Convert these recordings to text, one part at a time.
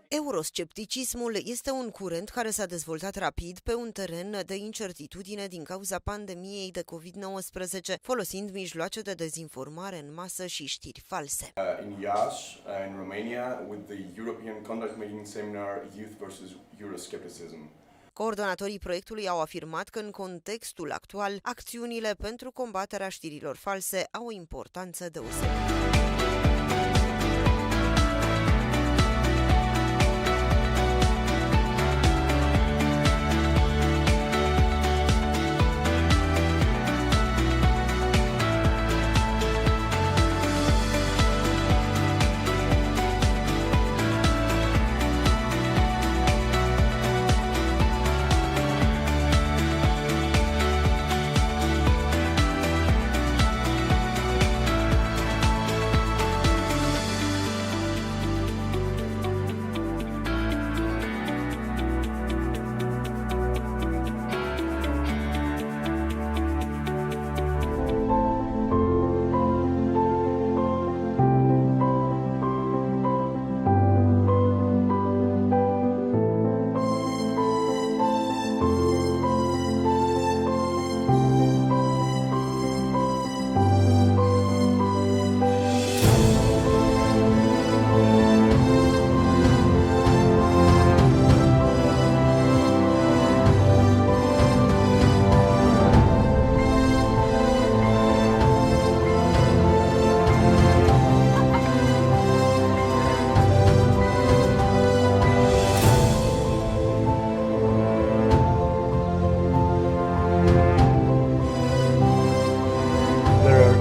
Euroscepticismul este un curent care s-a dezvoltat rapid pe un teren de incertitudine din cauza pandemiei de COVID-19, folosind mijloace de dezinformare în masă și știri false. In Iași, in Romania, with the European Conduct Meeting Seminar Youth versus Euroscepticism. Coordonatorii proiectului au afirmat că în contextul actual, acțiunile pentru combaterea știrilor false au o importanță deosebită.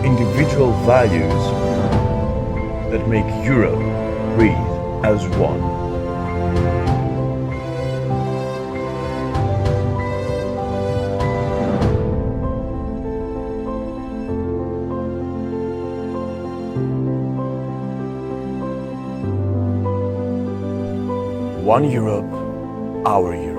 Individual values that make Europe breathe as one. One Europe, our Europe.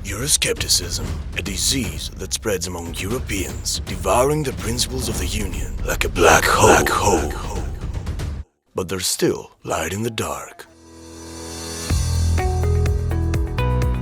Euroscepticism, a disease that spreads among Europeans, devouring the principles of the Union like a black hole. But there's still light in the dark.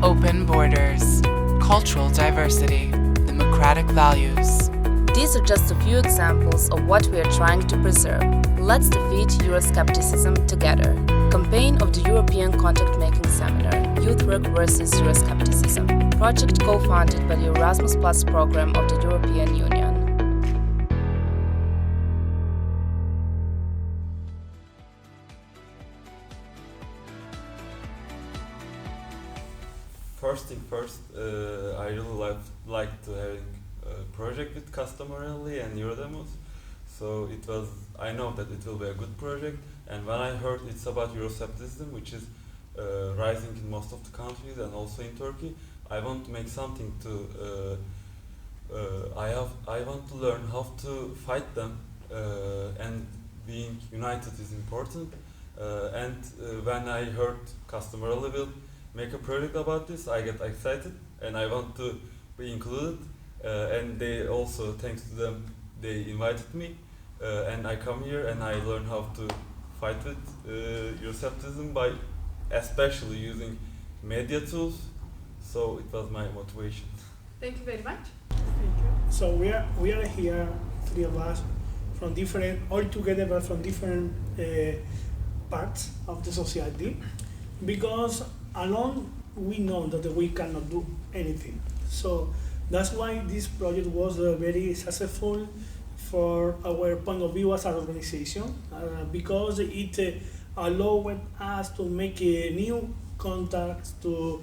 Open borders, cultural diversity, democratic values. These are just a few examples of what we are trying to preserve. Let's defeat Euroscepticism together. Campaign of the European Contact Making Seminar, Youth Work versus Euroscepticism. Project co-funded by the Erasmus Plus program of the European Union. First thing first, I really liked having a project with Kasta Morrely and Erasmus. So I know that it will be a good project, and when I heard it's about Euroscepticism, which is rising in most of the countries and also in Turkey, I want to make something to, I want to learn how to fight them, and being united is important. And when I heard Kasta Morrely will make a project about this, I get excited and I want to be included. And they also, thanks to them, they invited me. And I come here and I learn how to fight with Euroscepticism by especially using media tools. So it was my motivation. Thank you very much. Thank you. So we are here, three of us, from different, all together, but from different parts of the society, because alone we know that we cannot do anything. So that's why this project was very successful for our point of view as an organization, because it allowed us to make new contacts, to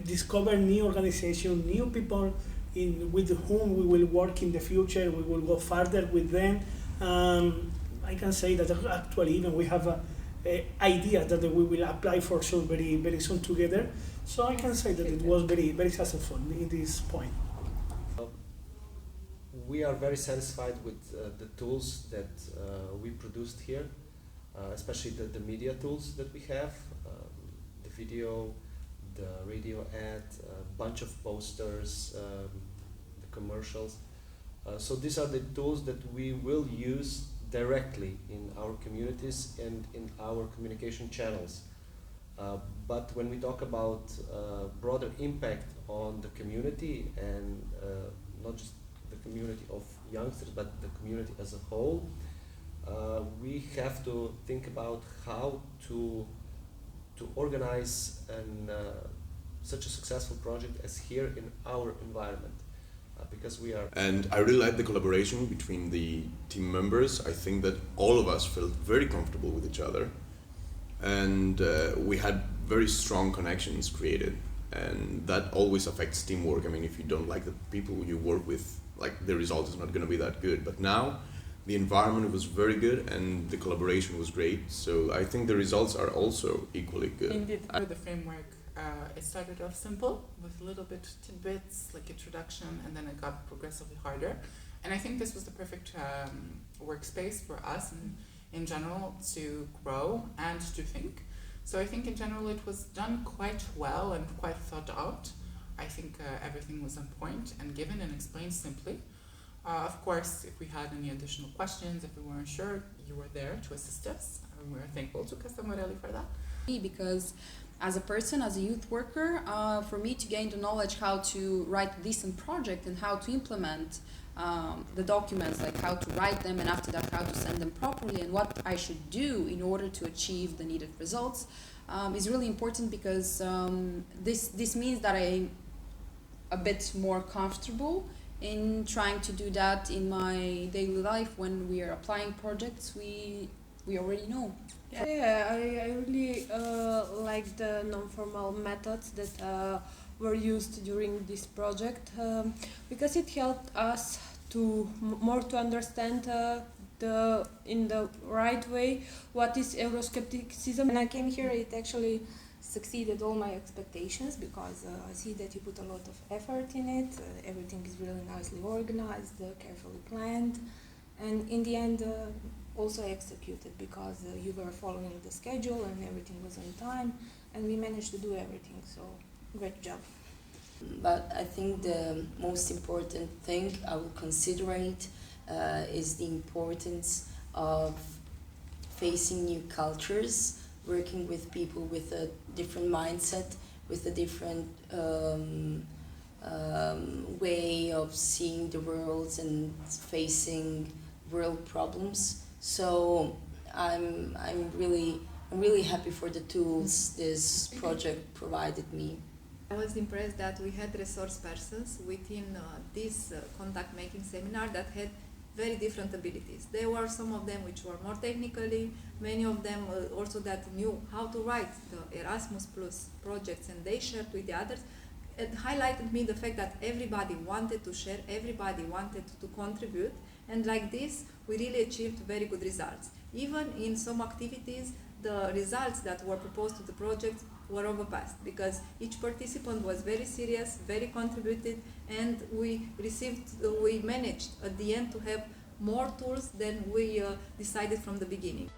discover new organizations, new people with whom we will work in the future. We will go further with them. I can say that actually even we have ideas that we will apply for sure very, very soon together. So I can say that it was very, very successful in this point. We are very satisfied with the tools that we produced here, especially the media tools that we have, the video, the radio ad, a bunch of posters, the commercials. So these are the tools that we will use directly in our communities and in our communication channels. But when we talk about broader impact on the community and not just the community of youngsters but the community as a whole, we have to think about how to organize such a successful project as here in our environment. Because we are. And I really like the collaboration between the team members. I think that all of us felt very comfortable with each other, and we had very strong connections created, and that always affects teamwork. I mean, if you don't like the people you work with, like, the result is not going to be that good. But now the environment was very good and the collaboration was great, so I think the results are also equally good. Indeed, the framework, it started off simple with a little bit tidbits like introduction, and then it got progressively harder. And I think this was the perfect workspace for us and in general to grow and to think. So I think in general it was done quite well and quite thought out. I think everything was on point and given and explained simply. Of course, if we had any additional questions, if we weren't sure, you were there to assist us. And we're thankful to Kasta Morrely for that. Because as a person, as a youth worker, for me to gain the knowledge how to write a decent project and how to implement the documents, like how to write them and after that how to send them properly and what I should do in order to achieve the needed results is really important, because this means that I'm a bit more comfortable in trying to do that in my daily life. When we are applying projects, we already know. Yeah, I really like the non-formal methods that were used during this project, because it helped us to more to understand in the right way what is Euroscepticism. When I came here, it actually succeeded all my expectations, because I see that you put a lot of effort in it. Everything is really nicely organized, carefully planned, and in the end also executed, because you were following the schedule and everything was on time, and we managed to do everything, so great job. But I think the most important thing I will consider is the importance of facing new cultures, working with people with a different mindset, with a different way of seeing the world and facing world problems. So I'm really happy for the tools this project provided me. I was impressed that we had resource persons within this contact making seminar that had very different abilities. There were some of them which were more technically, many of them also that knew how to write the Erasmus Plus projects, and they shared with the others. It highlighted me the fact that everybody wanted to share, everybody wanted to contribute, and like this we really achieved very good results. Even in some activities, the results that were proposed to the project were overpassed, because each participant was very serious, very contributed, and we managed at the end to have more tools than we decided from the beginning.